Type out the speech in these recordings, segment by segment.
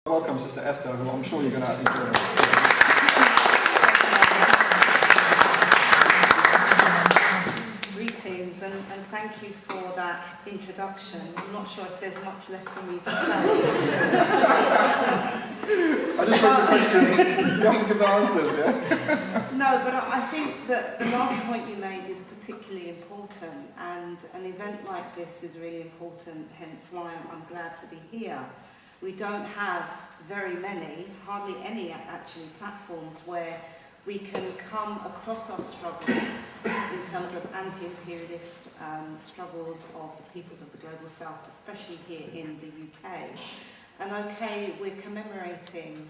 Welcome, Sister Esther, who I'm sure you're going to enjoy. Greetings, and thank you for that introduction. I'm not sure if there's much left for me to say. I just raised the questions. You have to give the answers, yeah? No, but I think that the last point you made is particularly important, and an event like this is really important, hence why I'm glad to be here. We don't have very many, hardly any actually, platforms where we can come across our struggles in terms of anti-imperialist struggles of the peoples of the Global South, especially here in the UK. And okay, we're commemorating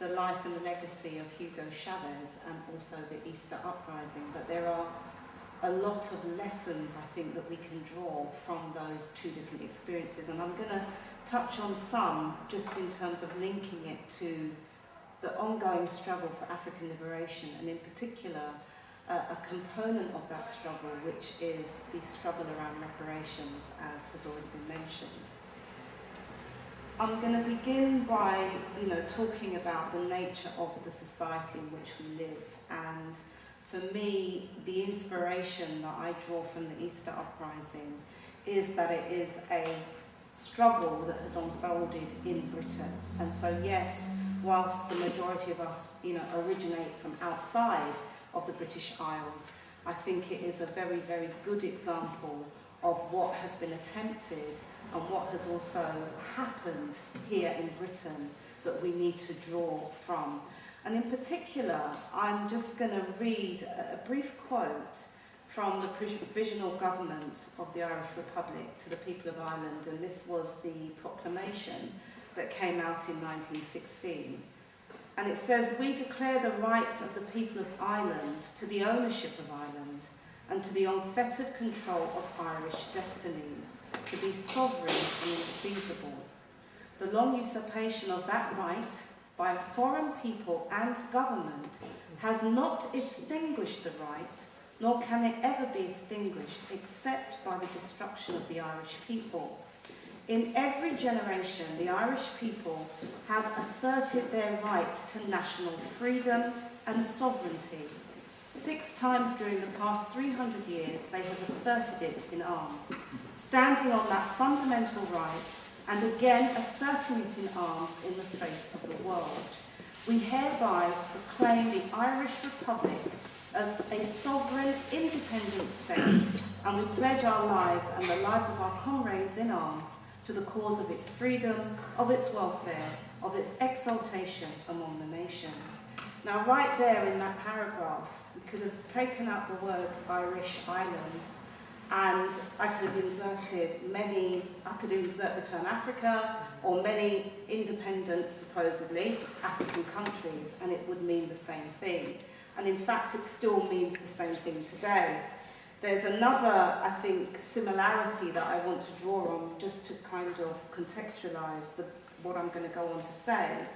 the life and the legacy of Hugo Chavez and also the Easter Uprising, but there are a lot of lessons, I think, that we can draw from those two different experiences. And I'm going to touch on some just in terms of linking it to the ongoing struggle for African liberation, and in particular, a component of that struggle, which is the struggle around reparations, as has already been mentioned. I'm going to begin by, talking about the nature of the society in which we live. And for me, the inspiration that I draw from the Easter Uprising is that it is a struggle that has unfolded in Britain. And so, yes, whilst the majority of us, originate from outside of the British Isles, I think it is a very, very good example of what has been attempted and what has also happened here in Britain that we need to draw from. And in particular, I'm just going to read a brief quote from the Provisional Government of the Irish Republic to the people of Ireland, and this was the proclamation that came out in 1916. And it says, "We declare the rights of the people of Ireland to the ownership of Ireland and to the unfettered control of Irish destinies, to be sovereign and infeasible. The long usurpation of that right by a foreign people and government has not extinguished the right, nor can it ever be extinguished except by the destruction of the Irish people. In every generation, the Irish people have asserted their right to national freedom and sovereignty. 6 times during the past 300 years, they have asserted it in arms, standing on that fundamental right and again asserting it in arms in the face of the world. We hereby proclaim the Irish Republic as a sovereign, independent state, and we pledge our lives and the lives of our comrades in arms to the cause of its freedom, of its welfare, of its exaltation among the nations." Now, right there in that paragraph, we could have taken out the word Irish Island, and I could have inserted the term Africa, or many independent, supposedly, African countries, and it would mean the same thing. And in fact, it still means the same thing today. There's another, I think, similarity that I want to draw on just to kind of contextualize what I'm going to go on to say.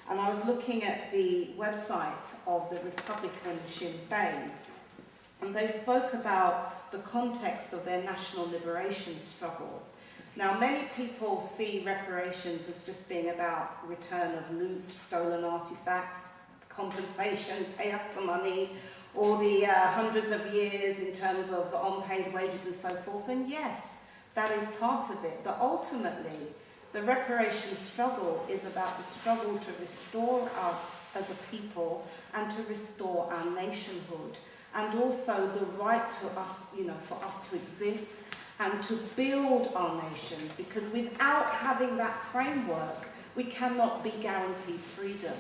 And I was looking at the website of the Republican Sinn Féin, and they spoke about the context of their national liberation struggle. Now, many people see reparations as just being about return of loot, stolen artifacts, compensation, pay us the money, or the hundreds of years in terms of unpaid wages and so forth. And yes, that is part of it. But ultimately, the reparations struggle is about the struggle to restore us as a people and to restore our nationhood, and also the right to us, for us to exist and to build our nations, because without having that framework, we cannot be guaranteed freedom.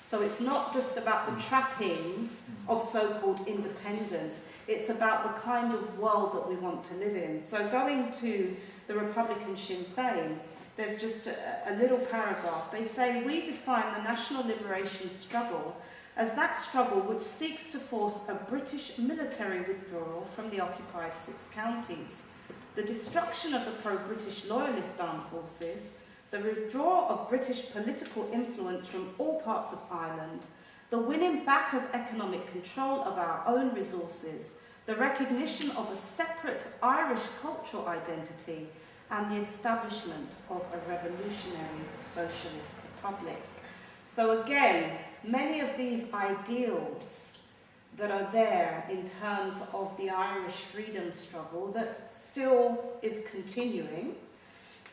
So it's not just about the trappings of so-called independence, it's about the kind of world that we want to live in. So going to the Republican Sinn Féin, there's just a little paragraph. They say, "We define the national liberation struggle as that struggle which seeks to force a British military withdrawal from the occupied 6 counties, the destruction of the pro-British loyalist armed forces, the withdrawal of British political influence from all parts of Ireland, the winning back of economic control of our own resources, the recognition of a separate Irish cultural identity, and the establishment of a revolutionary socialist republic. So again, many of these ideals that are there in terms of the Irish freedom struggle that still is continuing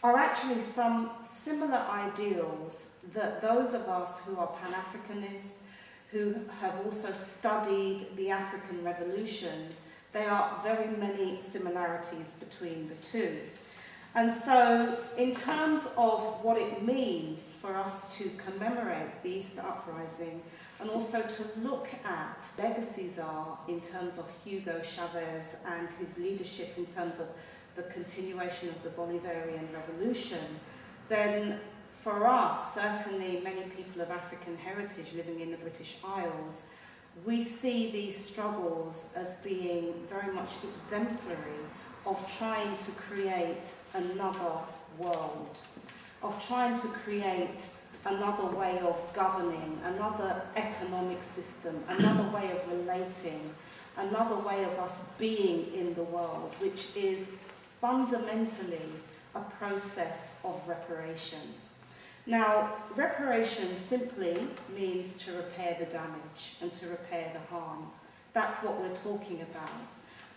are actually some similar ideals that those of us who are Pan-Africanists, who have also studied the African revolutions, there are very many similarities between the two. And so, in terms of what it means for us to commemorate the Easter Uprising and also to look at legacies are in terms of Hugo Chavez and his leadership in terms of the continuation of the Bolivarian Revolution, then for us, certainly many people of African heritage living in the British Isles, we see these struggles as being very much exemplary of trying to create another world, of trying to create another way of governing, another economic system, another way of relating, another way of us being in the world, which is fundamentally a process of reparations. Now, reparations simply means to repair the damage and to repair the harm. That's what we're talking about.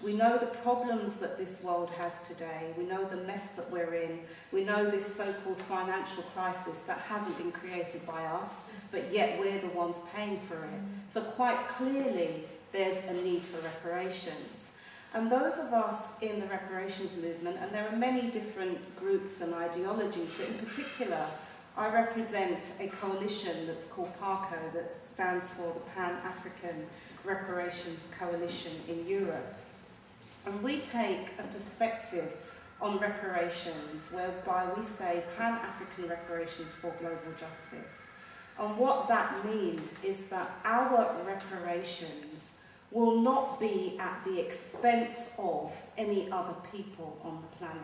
We know the problems that this world has today. We know the mess that we're in. We know this so-called financial crisis that hasn't been created by us, but yet we're the ones paying for it. So quite clearly, there's a need for reparations. And those of us in the reparations movement, and there are many different groups and ideologies, but in particular, I represent a coalition that's called PARCO, that stands for the Pan-African Reparations Coalition in Europe. And we take a perspective on reparations whereby we say Pan-African reparations for global justice. And what that means is that our reparations will not be at the expense of any other people on the planet.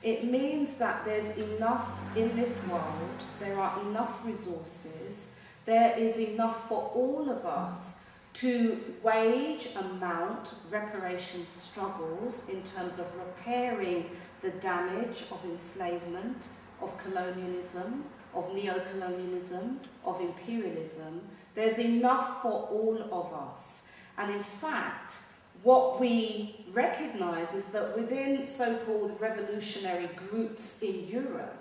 It means that there's enough in this world, there are enough resources, there is enough for all of us to wage and mount reparation struggles in terms of repairing the damage of enslavement, of colonialism, of neo-colonialism, of imperialism. There's enough for all of us. And in fact, what we recognise is that within so-called revolutionary groups in Europe,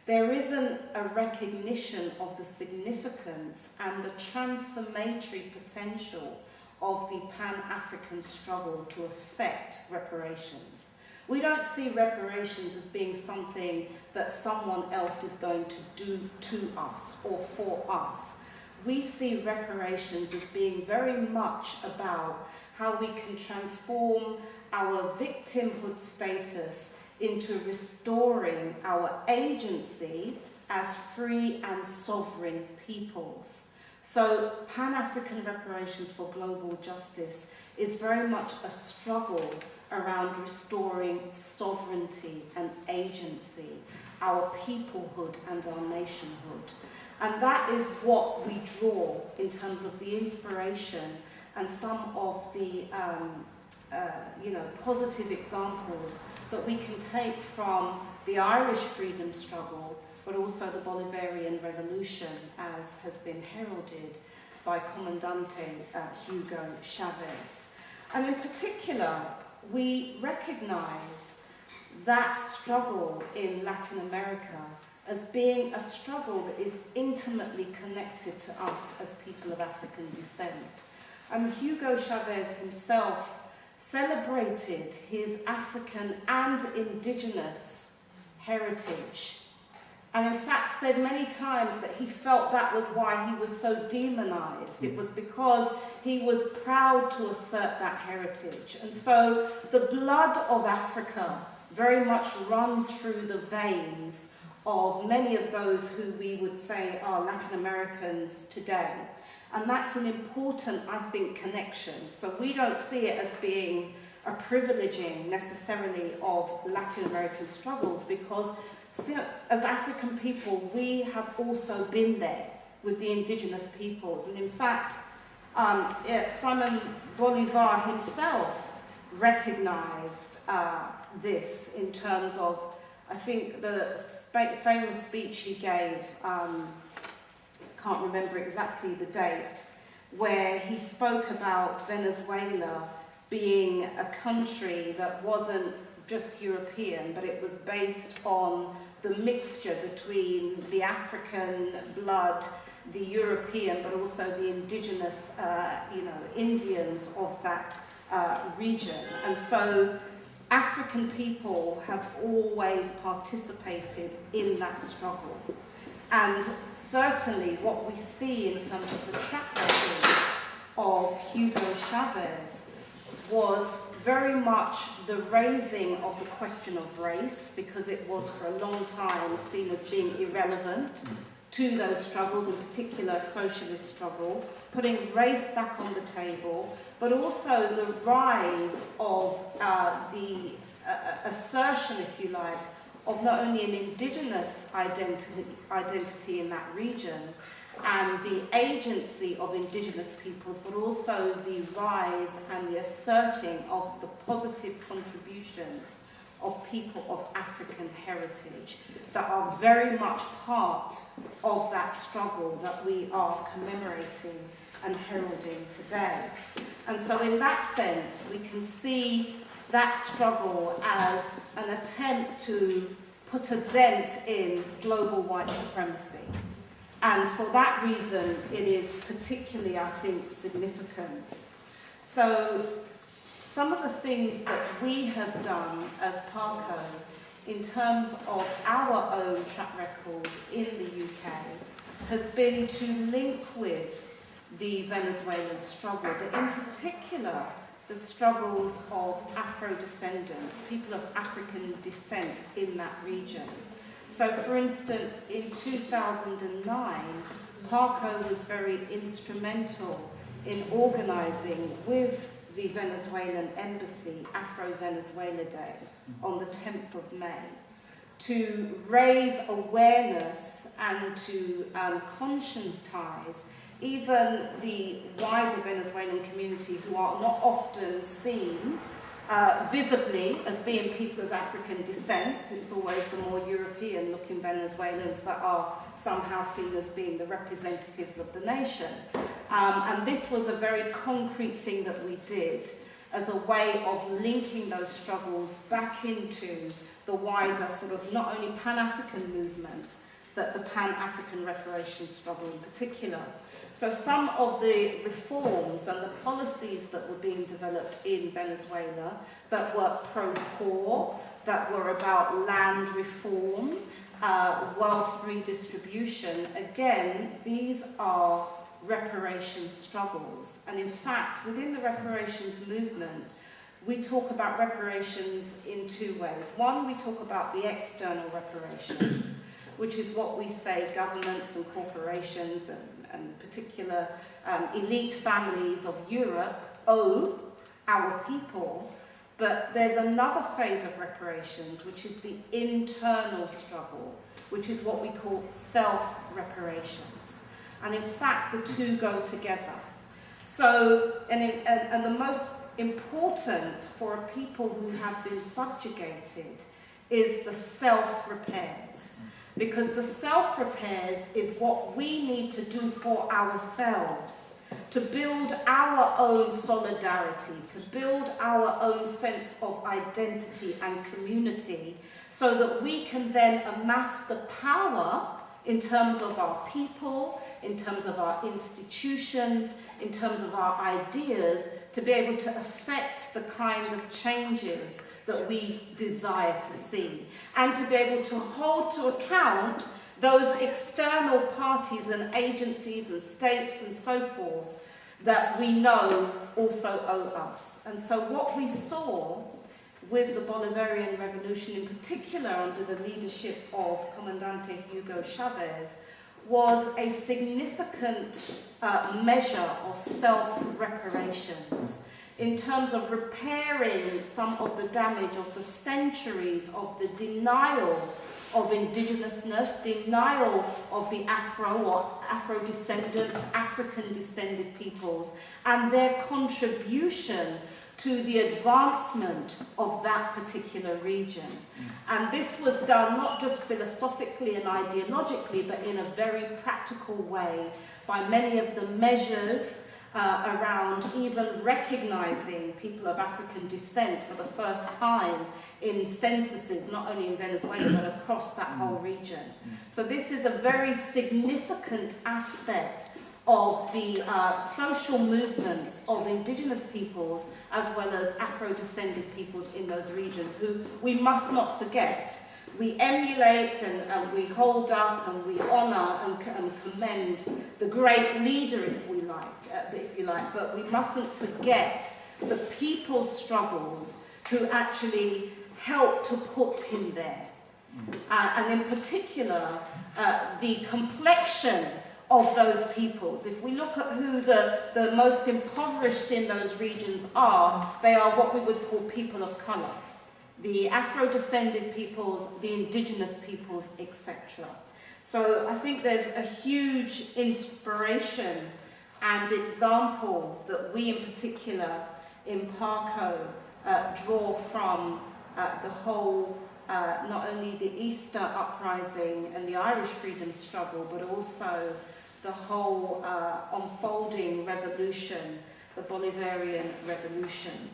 there isn't a recognition of the significance and the transformatory potential of the Pan-African struggle to effect reparations. We don't see reparations as being something that someone else is going to do to us or for us. We see reparations as being very much about how we can transform our victimhood status into restoring our agency as free and sovereign peoples. So Pan-African reparations for global justice is very much a struggle around restoring sovereignty and agency, our peoplehood and our nationhood. And that is what we draw in terms of the inspiration and some of the positive examples that we can take from the Irish freedom struggle, but also the Bolivarian Revolution, as has been heralded by Comandante Hugo Chavez. And in particular, we recognize that struggle in Latin America as being a struggle that is intimately connected to us as people of African descent. Hugo Chavez himself celebrated his African and indigenous heritage, and in fact said many times that he felt that was why he was so demonized. It was because he was proud to assert that heritage. And so the blood of Africa very much runs through the veins of many of those who we would say are Latin Americans today. And that's an important, I think, connection. So we don't see it as being a privileging necessarily of Latin American struggles, because as African people, we have also been there with the indigenous peoples. And in fact, Simon Bolivar himself recognized this in terms of I think the famous speech he gave, can't remember exactly the date, where he spoke about Venezuela being a country that wasn't just European, but it was based on the mixture between the African blood, the European, but also the indigenous, Indians of that region. And so African people have always participated in that struggle. And certainly what we see in terms of the track record of Hugo Chavez was very much the raising of the question of race, because it was for a long time seen as being irrelevant to those struggles, in particular socialist struggle, putting race back on the table, but also the rise of the assertion, if you like, of not only an indigenous identity in that region and the agency of indigenous peoples, but also the rise and the asserting of the positive contributions of people of African heritage that are very much part of that struggle that we are commemorating and heralding today. And so in that sense, we can see that struggle as an attempt to put a dent in global white supremacy. And for that reason, it is particularly, I think, significant. So some of the things that we have done as PARCO in terms of our own track record in the UK has been to link with the Venezuelan struggle, but in particular, the struggles of Afro-descendants, people of African descent in that region. So, for instance, in 2009, PARCO was very instrumental in organising with the Venezuelan embassy Afro-Venezuela Day on the 10th of May to raise awareness and to conscientise even the wider Venezuelan community, who are not often seen visibly as being people of African descent. It's always the more European-looking Venezuelans that are somehow seen as being the representatives of the nation. And this was a very concrete thing that we did as a way of linking those struggles back into the wider sort of not only Pan-African movement, but the Pan-African reparations struggle in particular. So some of the reforms and the policies that were being developed in Venezuela that were pro-poor, that were about land reform, wealth redistribution, again, these are reparations struggles. And in fact, within the reparations movement, we talk about reparations in two ways. One, we talk about the external reparations, which is what we say governments and corporations and particular elite families of Europe owe our people. But there's another phase of reparations, which is the internal struggle, which is what we call self-reparations. And in fact, the two go together. So, and the most important for a people who have been subjugated is the self-repairs. Because the self-repairs is what we need to do for ourselves, to build our own solidarity, to build our own sense of identity and community, so that we can then amass the power in terms of our people, in terms of our institutions, in terms of our ideas, to be able to affect the kind of changes that we desire to see, and to be able to hold to account those external parties and agencies and states and so forth that we know also owe us. And so what we saw with the Bolivarian Revolution, in particular under the leadership of Comandante Hugo Chavez, was a significant measure of self-reparations in terms of repairing some of the damage of the centuries of the denial of indigenousness, denial of the Afro or Afro-descendants, African-descended peoples, and their contribution to the advancement of that particular region. And this was done not just philosophically and ideologically, but in a very practical way by many of the measures around even recognizing people of African descent for the first time in censuses, not only in Venezuela, but across that whole region. So this is a very significant aspect of the social movements of indigenous peoples as well as Afro-descended peoples in those regions, who we must not forget. We emulate and we hold up and we honour and commend the great leader, if you like, but we mustn't forget the people's struggles who actually helped to put him there. And in particular, the complexion of those peoples. If we look at who the most impoverished in those regions are, they are what we would call people of colour. The Afro-descended peoples, the indigenous peoples, etc. So I think there's a huge inspiration and example that we in particular in Parco draw from the whole, not only the Easter Uprising and the Irish freedom struggle, but also the whole unfolding revolution, the Bolivarian Revolution.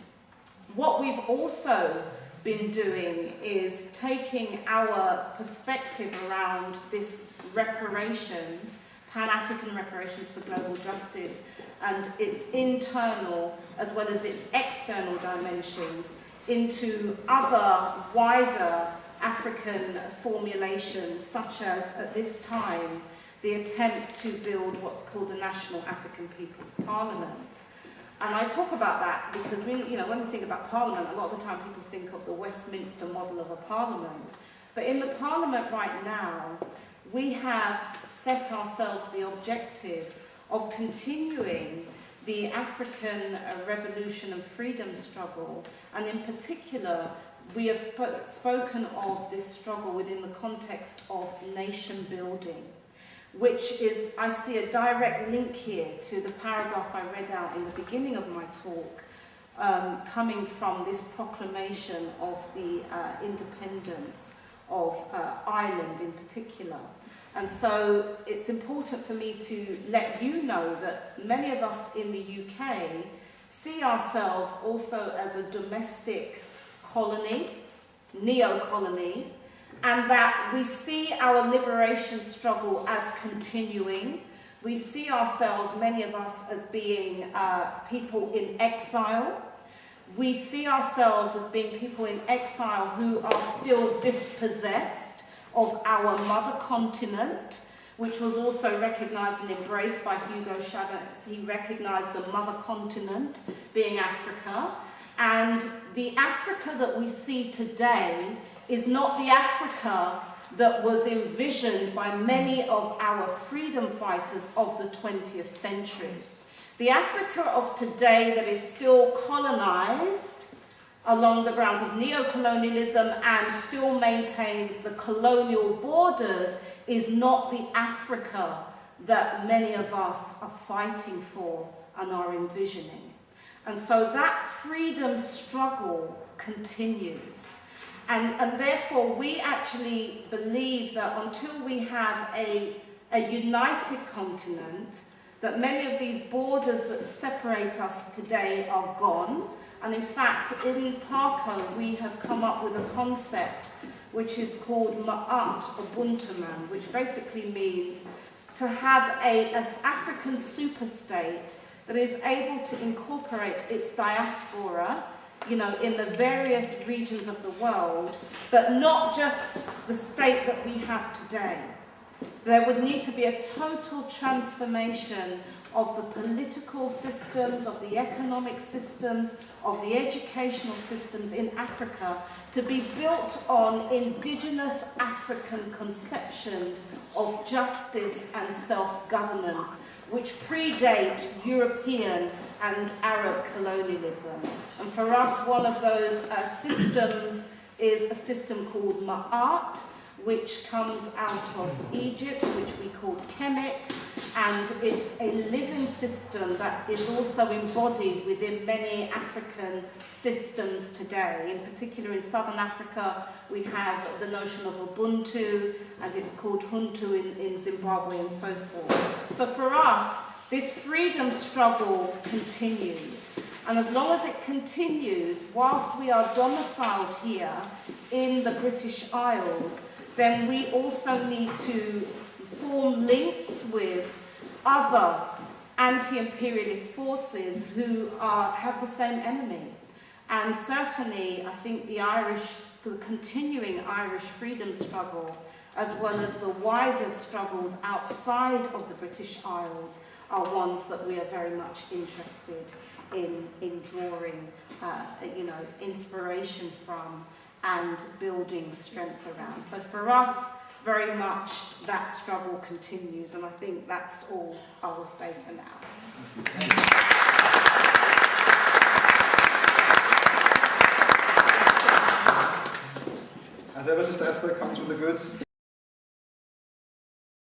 What we've also been doing is taking our perspective around this reparations, Pan-African reparations for global justice, and its internal as well as its external dimensions into other wider African formulations, such as at this time the attempt to build what's called the National African People's Parliament. And I talk about that because when we think about Parliament, a lot of the time people think of the Westminster model of a Parliament. But in the Parliament right now, we have set ourselves the objective of continuing the African revolution and freedom struggle, and in particular, we have spoken of this struggle within the context of nation building, which is, I see a direct link here to the paragraph I read out in the beginning of my talk, coming from this proclamation of the independence of Ireland in particular. And so it's important for me to let you know that many of us in the UK see ourselves also as a domestic colony, neo-colony, and that we see our liberation struggle as continuing. We see ourselves, many of us, as being people in exile. We see ourselves as being people in exile who are still dispossessed of our mother continent, which was also recognised and embraced by Hugo Chavez. He recognised the mother continent being Africa. And the Africa that we see today is not the Africa that was envisioned by many of our freedom fighters of the 20th century. The Africa of today that is still colonized along the grounds of neo-colonialism and still maintains the colonial borders is not the Africa that many of us are fighting for and are envisioning. And so that freedom struggle continues. And therefore, we actually believe that until we have a united continent, that many of these borders that separate us today are gone. And in fact, in Parco, we have come up with a concept which is called Ma'at Ubuntuman, which basically means to have an African superstate that is able to incorporate its diaspora, in the various regions of the world, but not just the state that we have today. There would need to be a total transformation of the political systems, of the economic systems, of the educational systems in Africa to be built on indigenous African conceptions of justice and self-governance, which predate European and Arab colonialism. And for us, one of those systems is a system called Ma'at, which comes out of Egypt, which we call Kemet, and it's a living system that is also embodied within many African systems today. In particular, in Southern Africa, we have the notion of Ubuntu, and it's called Huntu in Zimbabwe, and so forth. So for us, this freedom struggle continues. And as long as it continues, whilst we are domiciled here in the British Isles, then we also need to form links with other anti-imperialist forces who have the same enemy. And certainly, I think the continuing Irish freedom struggle, as well as the wider struggles outside of the British Isles, are ones that we are very much interested in drawing inspiration from and building strength around. So for us, very much that struggle continues, and I think that's all I will say for now. As ever, Sister Esther comes with the goods.